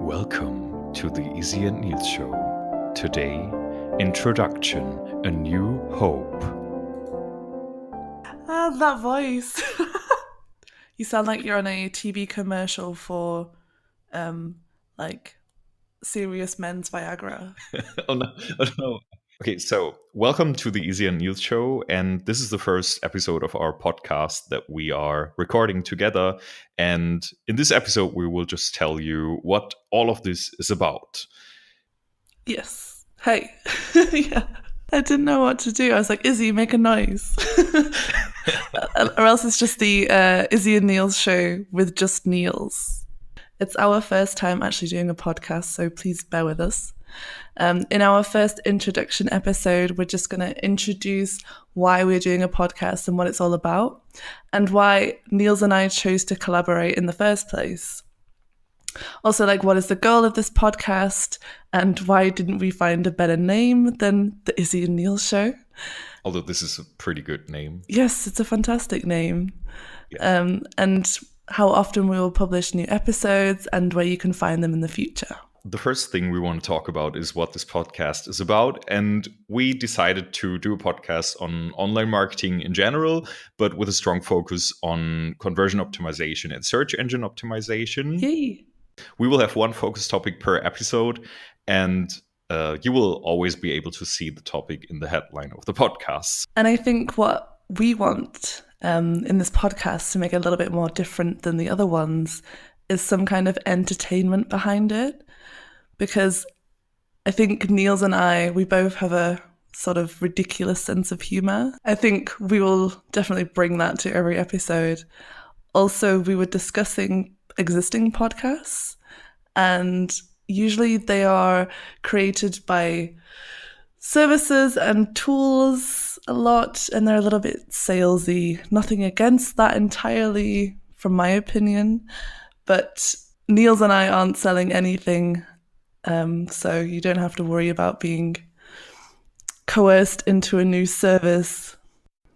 Welcome to the Izzi and Nils Show. Today, introduction, a new hope. Ah, that voice. You sound like you're on a TV commercial for, serious men's Viagra. Oh no, oh no. Okay, so welcome to the Izzi and Nils Show, and this is the first episode of our podcast that we are recording together. And in this episode, we will just tell you what all of this is about. Yes. Hey. Yeah. I didn't know what to do. I was like, Izzy, make a noise. Or else it's just the Izzy and Nils show with just Nils. It's our first time actually doing a podcast, so please bear with us. In our first introduction episode, we're just going to introduce why we're doing a podcast and what it's all about, and why Nils and I chose to collaborate in the first place. Also, what is the goal of this podcast, and why didn't we find a better name than the Izzi and Nils Show? Although this is a pretty good name. Yes, it's a fantastic name. Yes. And how often we will publish new episodes and where you can find them in the future. The first thing we want to talk about is what this podcast is about. And we decided to do a podcast on online marketing in general, but with a strong focus on conversion optimization and search engine optimization. Yay. We will have one focus topic per episode, and you will always be able to see the topic in the headline of the podcast. And I think what we want in this podcast to make it a little bit more different than the other ones is some kind of entertainment behind it. Because I think Nils and I, we both have a sort of ridiculous sense of humor. I think we will definitely bring that to every episode. Also, we were discussing existing podcasts, and usually they are created by services and tools a lot, and they're a little bit salesy. Nothing against that entirely, from my opinion, but Nils and I aren't selling anything. So you don't have to worry about being coerced into a new service.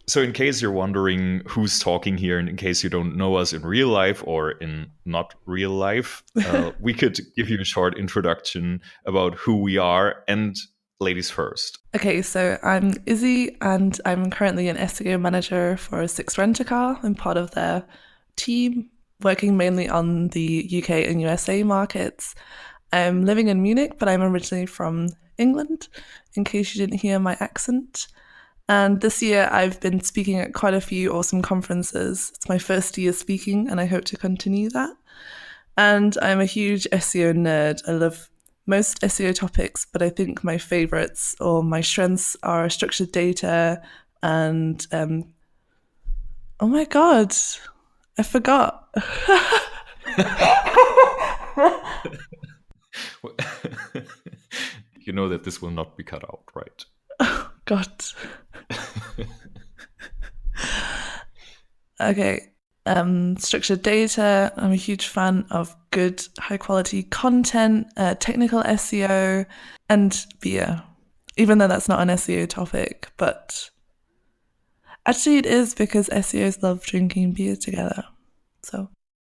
So in case you're wondering who's talking here, and in case you don't know us in real life or in not real life, we could give you a short introduction about who we are. And ladies first. Okay, so I'm Izzy, and I'm currently an SEO manager for Six Rent-A-Car. I'm part of their team, working mainly on the UK and USA markets. I'm living in Munich, but I'm originally from England, in case you didn't hear my accent. And this year I've been speaking at quite a few awesome conferences. It's my first year speaking, and I hope to continue that. And I'm a huge SEO nerd. I love most SEO topics, but I think my favorites or my strengths are structured data and, oh my God, I forgot. You know that this will not be cut out, right? Oh, God. Okay. Structured data. I'm a huge fan of good, high quality content, technical SEO, and beer. Even though that's not an SEO topic, but actually it is, because SEOs love drinking beer together. So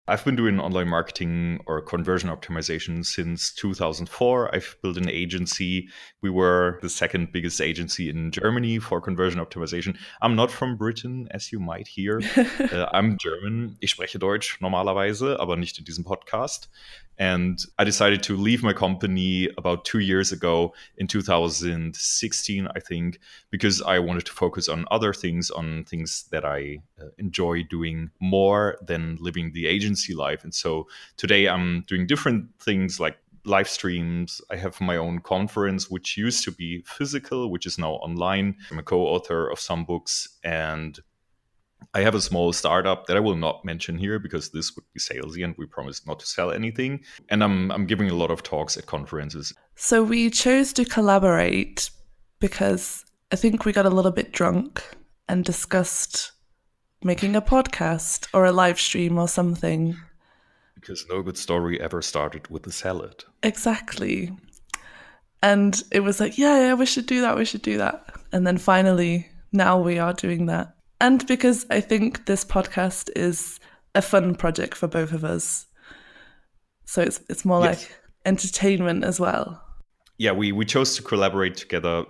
I've been doing online marketing or conversion optimization since 2004. I've built an agency. We were the second biggest agency in Germany for conversion optimization. I'm not from Britain, as you might hear. I'm German. Ich spreche Deutsch normalerweise, aber nicht in diesem Podcast. And I decided to leave my company about 2 years ago in 2016, I think, because I wanted to focus on other things, on things that I enjoy doing more than living the agency life. And so today I'm doing different things like live streams. I have my own conference, which used to be physical, which is now online. I'm a co-author of some books, and I have a small startup that I will not mention here because this would be salesy, and we promised not to sell anything. And I'm giving a lot of talks at conferences. So we chose to collaborate because I think we got a little bit drunk and discussed making a podcast or a live stream or something. Because no good story ever started with a salad. Exactly. And it was like, yeah, we should do that. And then finally, now we are doing that. And because I think this podcast is a fun project for both of us. So it's more Yes. like entertainment as well. Yeah, we chose to collaborate together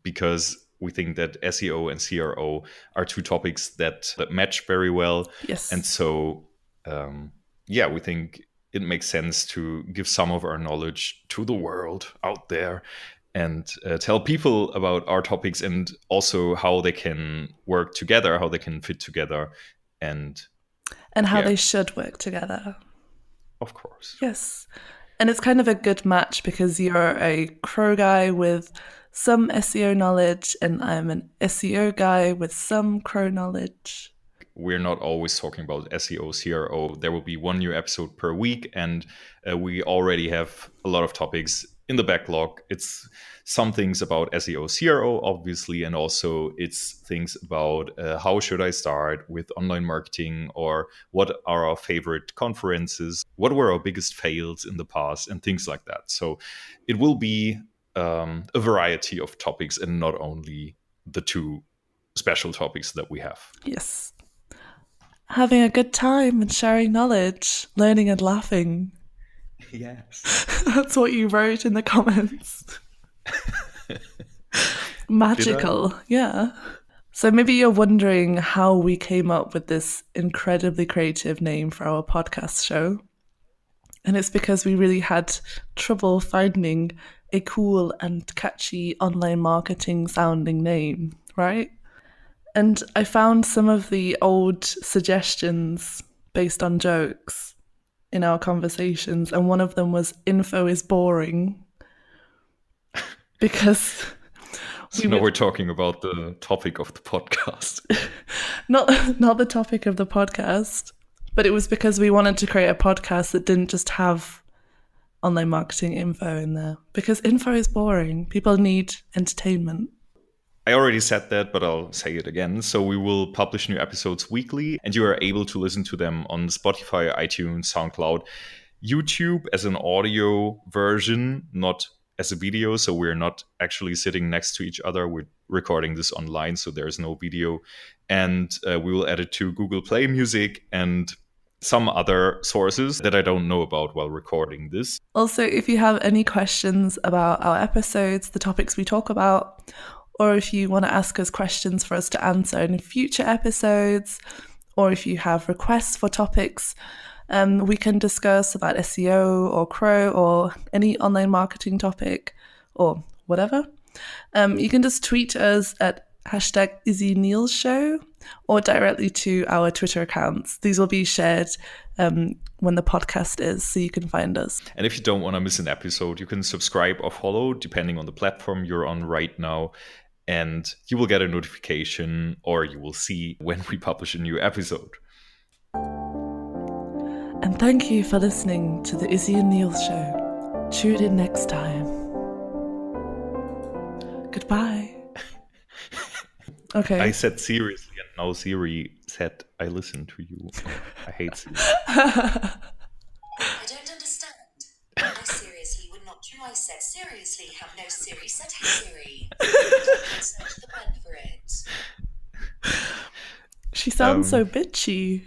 because we think that SEO and CRO are two topics that match very well. Yes. And so, yeah, we think it makes sense to give some of our knowledge to the world out there and tell people about our topics and also how they can work together, how they can fit together. And how yeah. they should work together. Of course. Yes. And it's kind of a good match because you're a Crow guy with some SEO knowledge and I'm an SEO guy with some Crow knowledge. We're not always talking about SEO, CRO. There will be one new episode per week, and we already have a lot of topics in the backlog. It's some things about SEO, CRO, obviously, and also it's things about how should I start with online marketing, or what are our favorite conferences, what were our biggest fails in the past, and things like that. So it will be a variety of topics and not only the two special topics that we have. Yes. Having a good time and sharing knowledge, learning and laughing. Yes. That's what you wrote in the comments. Magical. Yeah. So maybe you're wondering how we came up with this incredibly creative name for our podcast show. And it's because we really had trouble finding a cool and catchy online marketing sounding name, right? And I found some of the old suggestions based on jokes in our conversations, and one of them was "info is boring," because we're talking about the topic of the podcast. not the topic of the podcast, but it was because we wanted to create a podcast that didn't just have online marketing info in there, because info is boring. People need entertainment. I already said that, but I'll say it again. So we will publish new episodes weekly, and you are able to listen to them on Spotify, iTunes, SoundCloud, YouTube as an audio version, not as a video. So we're not actually sitting next to each other. We're recording this online, so there's no video. And we will add it to Google Play Music and some other sources that I don't know about while recording this. Also, if you have any questions about our episodes, the topics we talk about, or if you want to ask us questions for us to answer in future episodes, or if you have requests for topics we can discuss about SEO or Crow or any online marketing topic or whatever, you can just tweet us at #Izzi Nils Show or directly to our Twitter accounts. These will be shared when the podcast is, so you can find us. And if you don't want to miss an episode, you can subscribe or follow depending on the platform you're on right now. And you will get a notification, or you will see when we publish a new episode. And thank you for listening to the Izzi and Nils Show. Tune in next time. Goodbye. Okay. I said seriously, and now Siri said I listen to you. I hate Siri. I don't understand. I seriously would not do. I said seriously. Have no Siri said hey Siri. Search the web for it. She sounds so bitchy.